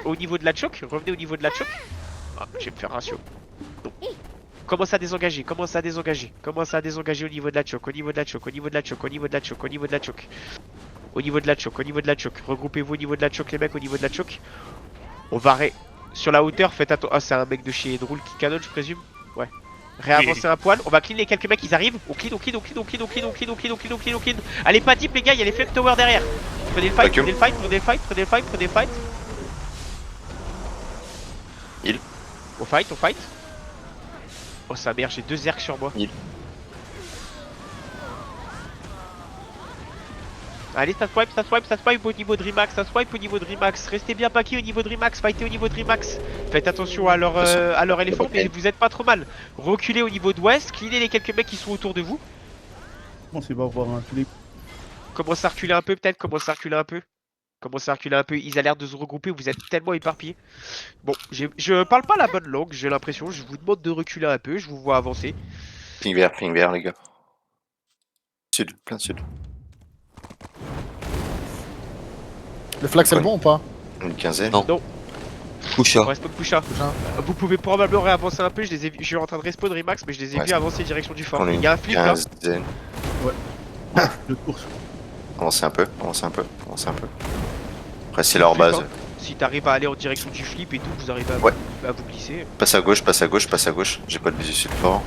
Au niveau de la choke, revenez au niveau de la choke. Ah, je vais me faire ratio. Commence à désengager au niveau de la choke, Regroupez-vous au niveau de la choke les mecs, au niveau de la choke. On va sur la hauteur, faites attention. Ah, c'est un mec de chez Drool qui canonne, je présume. Ouais. Réavancer un poil, on va clean les quelques mecs qui arrivent. On clean. Allez pas deep les gars, il y a les flame tower derrière. Prenez le fight. Heal. On fight. Oh sa mère, j'ai 2 ergs sur moi. Heal. Allez, ça swipe au niveau de Remax, Restez bien paqués au niveau de Remax, fightez au niveau de Remax. Faites attention à leur éléphant, mais vous êtes pas trop mal. Reculez au niveau d'ouest, cleanez les quelques mecs qui sont autour de vous. On sait pas voir un flip. Commencez à reculer un peu peut-être, ils ont l'air de se regrouper, vous êtes tellement éparpillés. Bon, je parle pas la bonne langue, j'ai l'impression, je vous demande de reculer un peu, je vous vois avancer. Ping vert les gars. Sud, plein sud. Le flag c'est le bon ou pas? Une quinzaine. Non. Non. Pusha. On respawn Pusha. Vous pouvez probablement réavancer un peu, je suis en train de respawn Remax, mais je les ai vus avancer direction du fort. On a Il y a un flip là. quinzaine. De course. Avancez un peu. Après c'est leur base. Si t'arrives à aller en direction du flip et tout, vous arrivez à vous glisser. Passe à gauche. J'ai pas de visu sur le fort.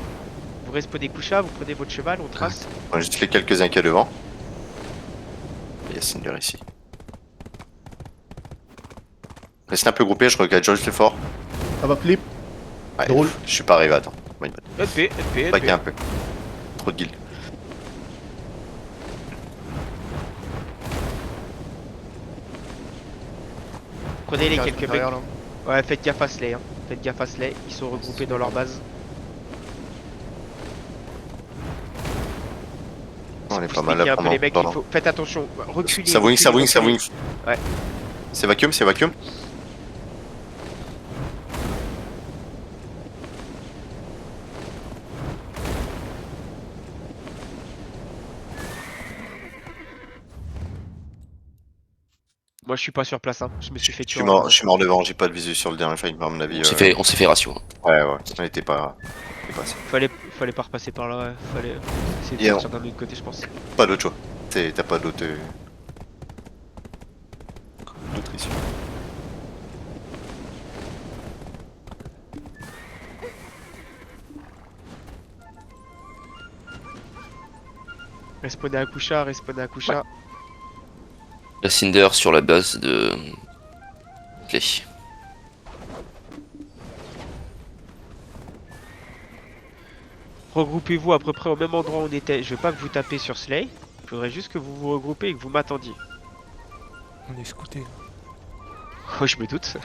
Vous respawnez Pusha, vous prenez votre cheval, on trace. On a juste les quelques-uns qu'il y a devant. Il y a Cinder ici. Restez un peu groupé, je regarde juste le fort. Ça va flip. Ouais, Drôle. je suis pas arrivé, attends. NP. Paquet un peu. Trop de guild. Prenez les quelques mecs. Ouais, faites gaffe à Slay, ils sont regroupés dans leur base. On est pas Vous mal sneakez là un peu les mecs, pendant. faites attention, reculez. Ça wing. Ouais. C'est vacuum. Moi je suis pas sur place, hein. Je me suis fait Je tuer. suis mort devant, j'ai pas de visu sur le dernier fight, à mon avis. On s'est fait ratio. Ouais, on était pas. Fallait pas repasser par là, ouais. Fallait essayer de Yeah. partir d'un autre côté, je pense. Pas d'autre choix. T'as pas d'autre. D'autre issue. Respawnez à Kusha. La Cinder sur la base de Clé. Regroupez-vous à peu près au même endroit où on était. Je veux pas que vous tapez sur Slay. Il faudrait juste que vous vous regroupez et que vous m'attendiez. On est scouté. Oh, je me doute.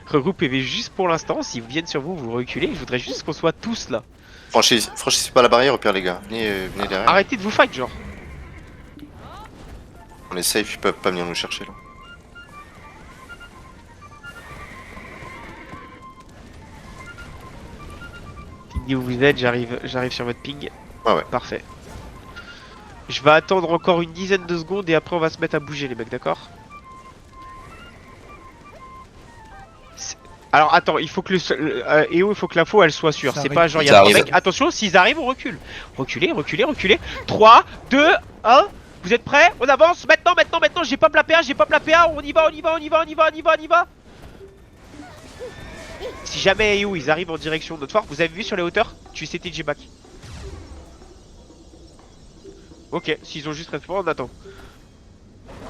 Regroupez juste pour l'instant. S'ils viennent sur vous, vous reculez. Je voudrais juste qu'on soit tous là. Franchissez pas la barrière au pire les gars. Venez derrière. Arrêtez de vous fight, genre. On est safe, ils peuvent pas venir nous chercher là. Ping où vous êtes, j'arrive sur votre ping. Ouais. Parfait. Je vais attendre encore une dizaine de secondes et après on va se mettre à bouger les mecs, d'accord? Alors attends, il faut que il faut que l'info elle soit sûre. Ça C'est arrive. pas genre il y Ça a trois arrive. mecs. Attention, s'ils arrivent, on recule. Reculez. 3, 2, 1. Vous êtes prêts? On avance. Maintenant. J'ai pas la PA. On y va. Si jamais EO ils arrivent en direction de notre fort, vous avez vu sur les hauteurs, tu sais TJ back. Ok, s'ils ont juste respawn, on attend.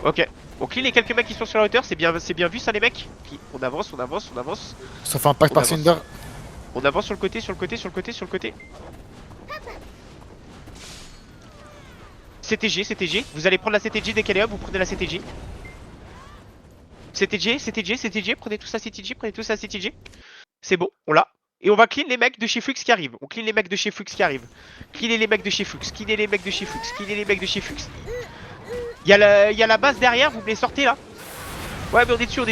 Ok, on clean les quelques mecs qui sont sur la hauteur, c'est bien vu ça les mecs. On avance. Ça fait un pack On par avance. Cinder. On avance sur le côté. CTG, vous allez prendre la CTG dès qu'elle est up, vous prenez la CTG. CTG, prenez tout ça CTG. C'est bon, on l'a. Et on va clean les mecs de chez Flux qui arrivent. Cleanez les mecs de chez Flux. Il y a la base derrière, vous me les sortez là. Ouais mais on est dessus.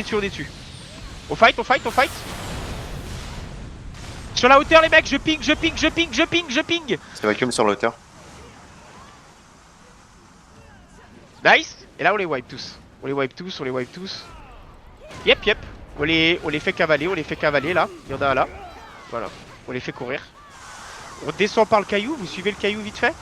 On fight. Sur la hauteur les mecs, je ping. C'est vacuum sur la hauteur. Nice. Et là on les wipe tous. Yep. On les fait cavaler là. Il y en a un là. Voilà. On les fait courir. On descend par le caillou. Vous suivez le caillou vite fait.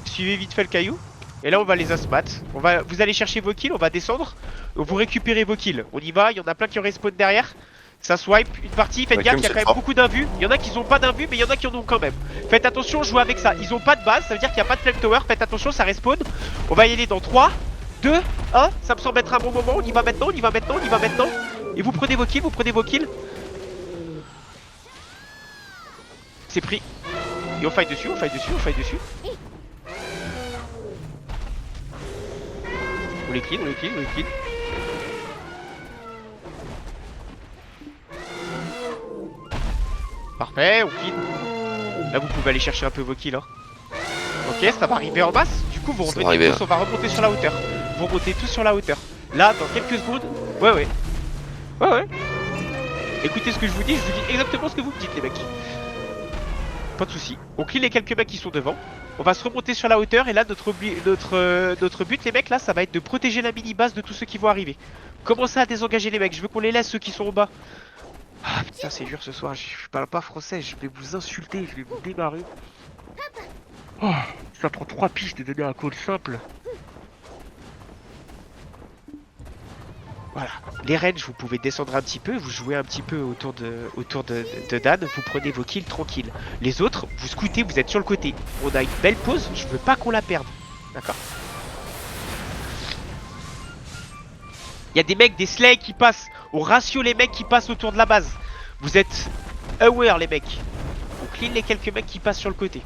Suivez vite fait le caillou. Et là on va les asmat. Vous allez chercher vos kills. On va descendre. Vous récupérez vos kills. On y va. Il y en a plein qui respawn derrière. Ça swipe une partie. Faites gaffe. Il y a quand même beaucoup d'invus. Il y en a qui ont pas d'invus. Mais il y en a qui en ont quand même. Faites attention. Jouez avec ça. Ils ont pas de base. Ça veut dire qu'il n'y a pas de flame tower. Faites attention. Ça respawn. On va y aller dans 3, 2, 1. Ça me semble être un bon moment. On y va maintenant. Et vous prenez vos kills. C'est pris. Et on fight dessus. On les clean. Parfait, on clean. Là vous pouvez aller chercher un peu vos kills. Ok, ça va arriver en masse. Du coup vous revenez tous, on va remonter sur la hauteur. Vous remontez tous sur la hauteur. Là, dans quelques secondes. Ouais. Écoutez ce que je vous dis exactement ce que vous me dites les mecs. Pas de soucis. On clean les quelques mecs qui sont devant. On va se remonter sur la hauteur et là notre but les mecs là ça va être de protéger la mini base de tous ceux qui vont arriver. Commencez à désengager les mecs, je veux qu'on les laisse ceux qui sont au bas. Ah putain c'est dur ce soir, je parle pas français, je vais vous insulter, je vais vous démarrer. Oh, ça prend 3 pistes de donner un call simple. Voilà, les ranges vous pouvez descendre un petit peu, vous jouez un petit peu autour de Dan, vous prenez vos kills tranquilles. Les autres, vous scootez, vous êtes sur le côté. On a une belle pause, je veux pas qu'on la perde. D'accord. Il y a des mecs, des slays qui passent. On ratio les mecs qui passent autour de la base. Vous êtes aware les mecs. On clean les quelques mecs qui passent sur le côté.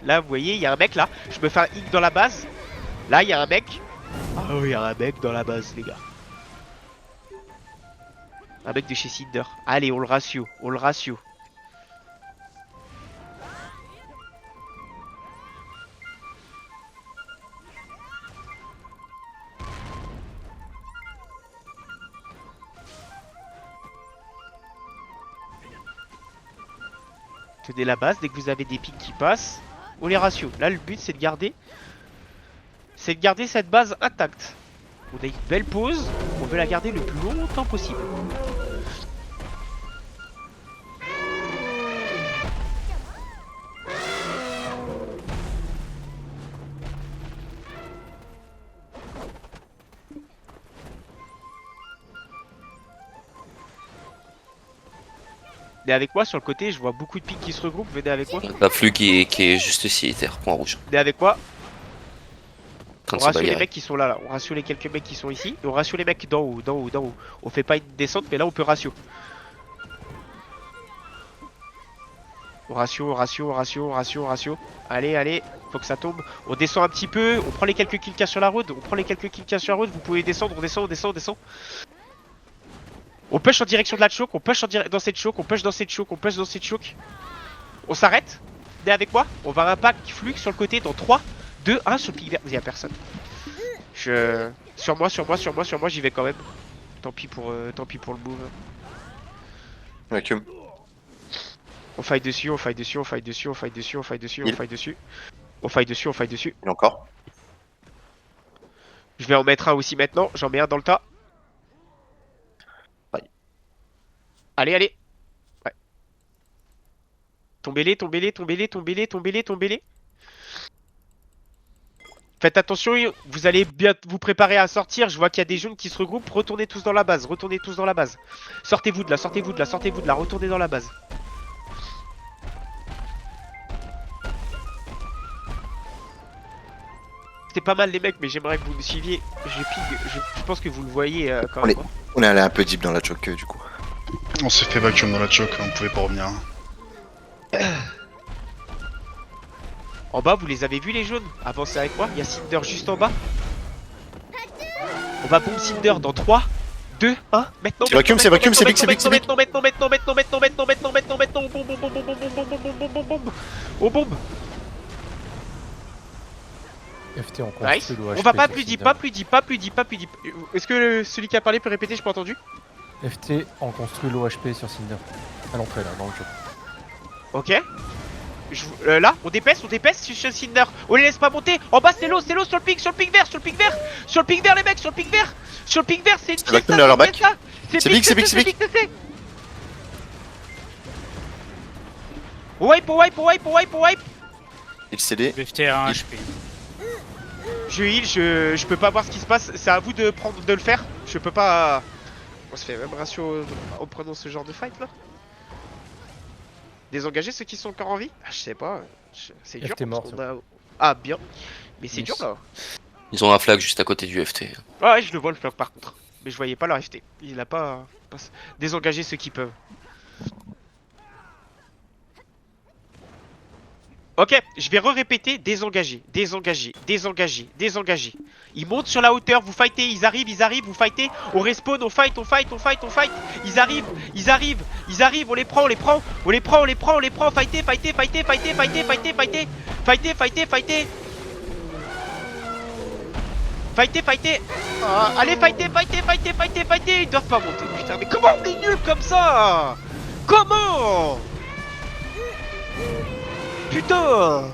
Là vous voyez, il y a un mec là, je me fais un hic dans la base. Là il y a un mec. Ah oui, il y a un mec dans la base les gars. Un mec de chez Cinder. Allez, on le ratio. Tenez la base, dès que vous avez des pics qui passent, on les ratio. Là, le but, c'est de garder cette base intacte. On a une belle pause, on veut la garder le plus longtemps possible. Venez avec moi sur le côté, je vois beaucoup de pics qui se regroupent, venez avec moi. La flux qui est juste ici, terre, point rouge. Venez avec moi. Train On de se ratio les bagarrer. mecs qui sont là, on ratio les quelques mecs qui sont ici, et on ratio les mecs d'en haut. On fait pas une descente, mais là on peut ratio. On ratio. Allez, faut que ça tombe. On descend un petit peu, on prend les quelques kills qu'il y a sur la road, vous pouvez descendre, on descend. On push en direction de la choke, on push dans cette choke, on push dans cette choke, on push dans cette choke. On s'arrête. Venez avec moi. On va impact flux sur le côté dans 3, 2, 1 sur le pic vert. Il y a personne. Sur moi, j'y vais quand même. Tant pis pour le move. Vacuum. On fight dessus, on fight dessus, on fight dessus, on fight dessus, on fight dessus, on fight dessus. On fight dessus, on fight dessus. Il est encore. Je vais en mettre un aussi maintenant, j'en mets un dans le tas. Ouais. Allez, allez. Ouais. Tombez-les, tombez-les, tombez-les, tombez-les, tombez-les, tombez-les. Faites attention, vous allez bien vous préparer à sortir. Je vois qu'il y a des jeunes qui se regroupent. Retournez tous dans la base, retournez tous dans la base. Sortez-vous de là, sortez-vous de là, sortez-vous de là, retournez dans la base. C'était pas mal les mecs, mais j'aimerais que vous me suiviez. Je pense que vous le voyez quand même. On est allé un peu deep dans la choke du coup. On s'est fait vacuum dans la choke, on pouvait pas revenir. En bas, vous les avez vus les jaunes? Avancez avec moi, il y a Cinder juste en bas. On va bomb Cinder dans 3, 2, 1, maintenant. C'est vacuum, c'est vacuum, c'est big, c'est big, c'est big. Maintenant, on bombe. On bombe. FT, on construit Nice. le On HP va pas sur plus dit, Cinder. pas plus dit, pas plus dit, pas plus dit. Est-ce que celui qui a parlé peut répéter? J'ai pas entendu. FT, on construit l'OHP sur Cinder. À l'entrée là, dans le jeu. Ok. Là, on dépaisse sur Cinder. On les laisse pas monter. En bas, c'est l'eau sur le pic vert, sur le pic vert, les mecs, sur le pic vert. Sur le pic vert, c'est une C'est vacuum dans leur back. C'est big, c'est big, c'est big. Wipe. Il CD. Le FT a un HP. Je heal, je peux pas voir ce qui se passe. C'est à vous de le faire. Je peux pas. On se fait même ratio en prenant ce genre de fight là. Désengager ceux qui sont encore en vie? Ah, je sais pas. C'est dur. FT mort, parce qu'on a- Ah, bien. Mais c'est dur là. Ils ont un flag juste à côté du FT. Ouais, je le vois le flag par contre. Mais je voyais pas leur FT. Il a pas. Désengager ceux qui peuvent. Ok, je vais re-répéter, désengager. Ils montent sur la hauteur, vous fightez, ils arrivent, vous fightez, on respawn, on fight. Ils arrivent, on les prend, fightez. Allez, fightez, ils doivent pas monter, putain, mais comment on est nul comme ça? Comment? Putain!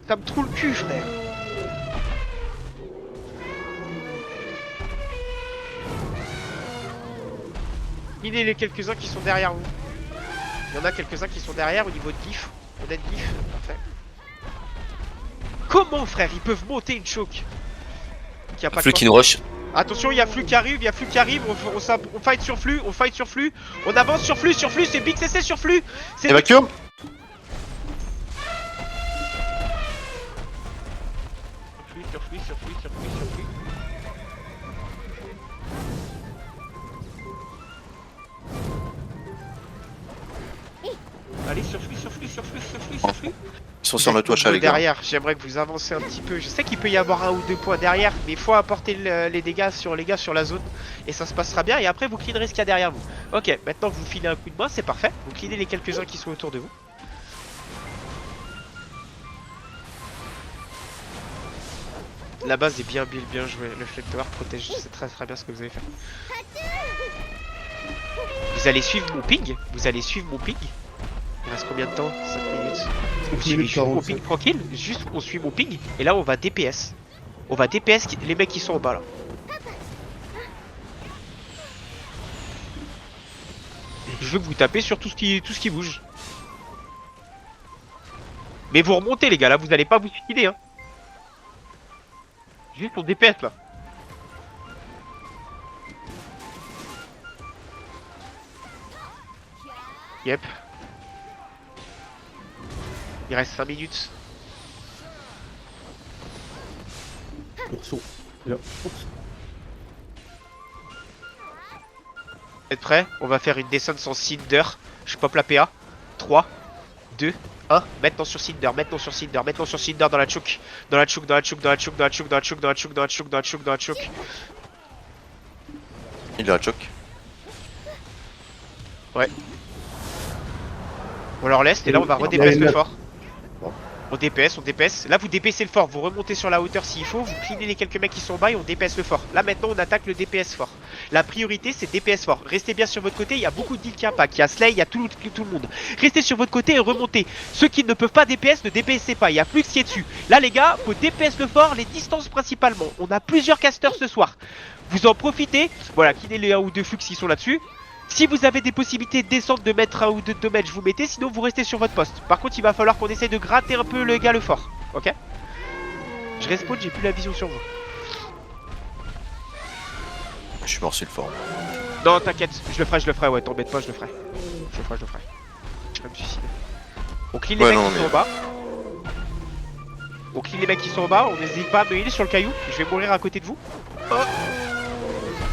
Ça me trouve le cul, frère. Minez les quelques-uns qui sont derrière vous. Il y en a quelques-uns qui sont derrière au niveau de gif. On a de gif, parfait. Comment, frère, ils peuvent monter une choke? Qui a pas de Flux qui temps. nous rush. Attention, il y a Flux qui arrive, on fight sur Flux, on avance sur Flux, c'est Big CC sur Flux. C'est vacuum. Sur Flux. Allez, sur Flux. Ils sont sur notre watch les gars. Derrière, j'aimerais que vous avancez un petit peu. Je sais qu'il peut y avoir 1 ou 2 points derrière, mais il faut apporter les dégâts sur les gars sur la zone. Et ça se passera bien, et après vous cleanerez ce qu'il y a derrière vous. Ok, maintenant vous filez un coup de main, c'est parfait. Vous cleanez les quelques-uns qui sont autour de vous. La base est bien build, bien joué. Le Flame Tower protège, c'est très bien ce que vous avez fait. Vous allez suivre mon ping. Il reste combien de temps? 5 minutes. On suit juste mon ping tranquille. Juste on suit mon ping. Et là on va DPS. Les mecs qui sont en bas là. Je veux que vous tapez sur tout ce qui bouge. Mais vous remontez les gars, là vous allez pas vous suicider hein. Juste on DPS là. Yep. Il reste 5 minutes. Ourson. Là. Vous êtes prêts? On va faire une descente sans Cinder. Je pop la PA. 3, 2, 1. Maintenant sur Cinder dans la choke. Dans la choke. Il est à choke. On leur laisse et là on va Il y a redéplacer une- le fort. On DPS. Là vous DPSez le fort, vous remontez sur la hauteur s'il faut, vous cleanez les quelques mecs qui sont bas et on DPS le fort. Là maintenant on attaque le DPS fort. La priorité c'est DPS fort. Restez bien sur votre côté, il y a beaucoup de deals qui impactent, il y a Slay, il y a tout le monde. Restez sur votre côté et remontez. Ceux qui ne peuvent pas DPS ne DPSez pas, il y a Flux qui est dessus. Là les gars, faut DPS le fort, les distances principalement. On a plusieurs casters ce soir. Vous en profitez, voilà, cleanez les 1 ou 2 Flux qui sont là-dessus. Si vous avez des possibilités de descendre, de mettre 1 ou 2 damage, vous mettez, sinon vous restez sur votre poste. Par contre, il va falloir qu'on essaye de gratter un peu le gars le fort, ok? Je respawn, j'ai plus la vision sur vous. Je suis mort sur le fort. Non, t'inquiète, je le ferai, ouais, t'embête pas, je le ferai. Je vais me suicider. On clean les Ouais, mecs non, qui sont mais- en bas. On clean les mecs qui sont en bas, on n'hésite pas à me heal sur le caillou. Je vais mourir à côté de vous. Oh.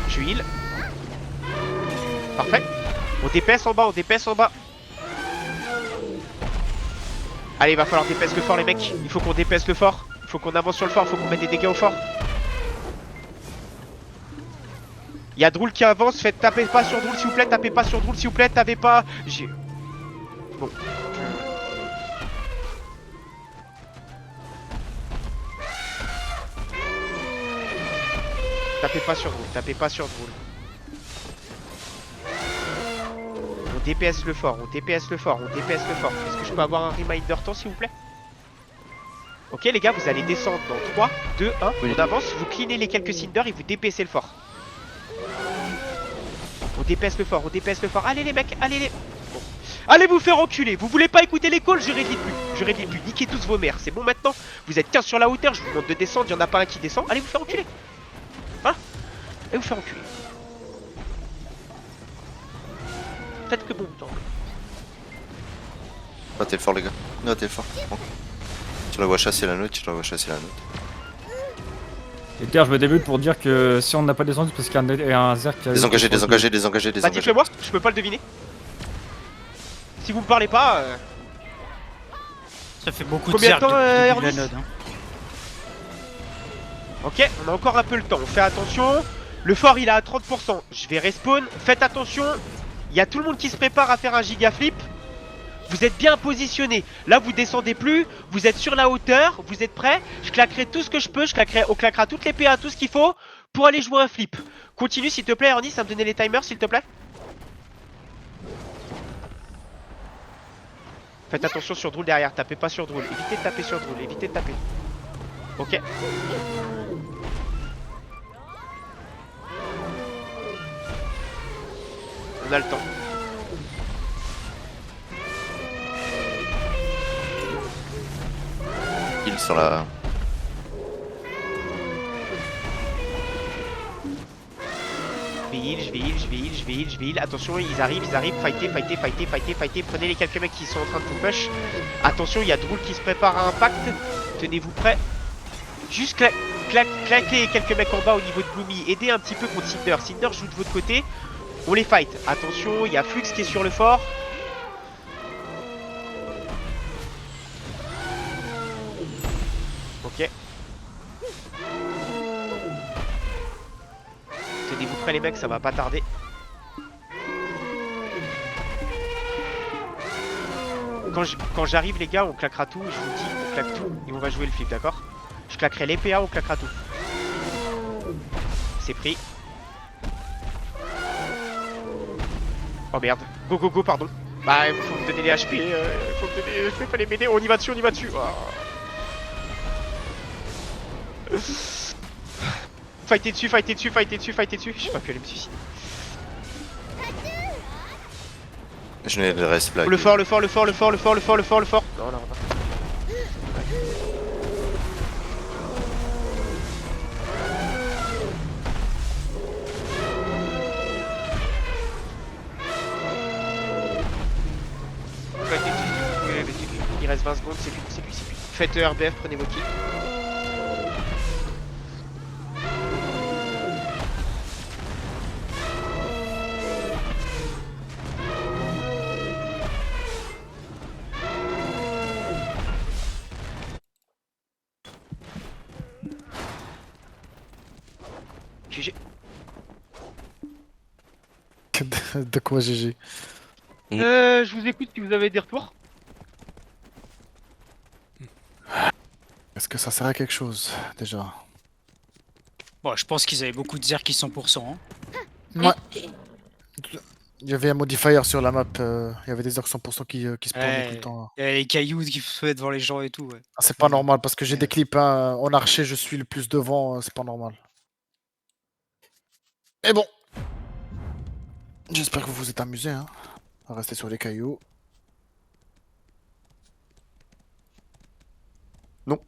Je heal. Parfait. On DPS en bas, Allez, il va falloir DPS le fort les mecs. Il faut qu'on DPS le fort. Il faut qu'on avance sur le fort, il faut qu'on mette des dégâts au fort. Il y a Drool qui avance, tapez pas sur Drool s'il vous plaît, tapez pas pas. Bon. Tapez pas sur Drool. On DPS le fort. Est-ce que je peux avoir un reminder temps s'il vous plaît? Ok les gars, vous allez descendre dans 3, 2, 1, on avance, vous cleanez les quelques cinders et vous DPSez le fort. On DPS le fort, allez les mecs, Bon. Allez vous faire enculer, vous voulez pas écouter les calls, je réduis plus, niquez tous vos mères, c'est bon maintenant. Vous êtes 15 sur la hauteur, je vous demande de descendre, il y en a pas un qui descend, allez vous faire enculer. Voilà, allez vous faire enculer. Faites que bon temps. Battez le fort les gars, battez le fort. Bon. Tu la vois chasser la note, Et Pierre, je me débute pour dire que si on n'a pas descendu, parce qu'il y a un Zerg qui a... Désengagé. Bah dites-le moi, je peux pas le deviner. Si vous me parlez pas... Ça fait beaucoup Combien de de temps, zerg depuis Ernest la node, hein. Ok, on a encore un peu le temps, on fait attention. Le fort il est à 30%, je vais respawn, faites attention. Il y a tout le monde qui se prépare à faire un giga flip. Vous êtes bien positionné. Là vous descendez plus, vous êtes sur la hauteur, vous êtes prêts. Je claquerai tout ce que je peux, on claquera toutes les PA, tout ce qu'il faut pour aller jouer un flip. Continue s'il te plaît Ernie, ça me donner les timers s'il te plaît. Faites attention sur Drool derrière, tapez pas sur Drool, évitez de taper sur Drool, évitez de taper. Ok. On a le temps. Il sur la... Je vais heal. Attention, ils arrivent, fightez. Prenez les quelques mecs qui sont en train de vous push. Attention, il y a Drool qui se prépare à impact. Tenez-vous prêts. Juste claquez quelques mecs en bas au niveau de Gloomy. Aidez un petit peu contre Cinder. Cinder joue de votre côté. On les fight. Attention, il y a Flux qui est sur le fort. Ok. Tenez-vous prêts les mecs, ça va pas tarder. Quand j'arrive les gars, on claquera tout, je vous dis, on claque tout et on va jouer le flip, d'accord? Je claquerai les PA, on claquera tout. C'est pris. Oh merde, go, pardon. Bah, faut me donner les HP, faut me donner, fallait m'aider, on y va dessus. Oh. Fightez dessus, j'ai pas pu aller me suicider. Je n'ai le reste blague. Le fort. Non, là, on va. Il reste 20 secondes, c'est lui. Faites RBF, prenez vos kills. GG. De quoi GG? Je vous écoute si vous avez des retours. Est-ce que ça sert à quelque chose, déjà? Bon, je pense qu'ils avaient beaucoup de zerk qui 100%. Hein. Ouais. Il y avait un modifier sur la map, il y avait des orques 100% qui spawnaient tout le temps. Il y a les cailloux qui se faisaient devant les gens et tout, ouais. Ah, c'est pas normal, parce que j'ai des clips, hein, en archer, je suis le plus devant, c'est pas normal. Mais bon. J'espère que vous vous êtes amusés, hein, à rester sur les cailloux. Non.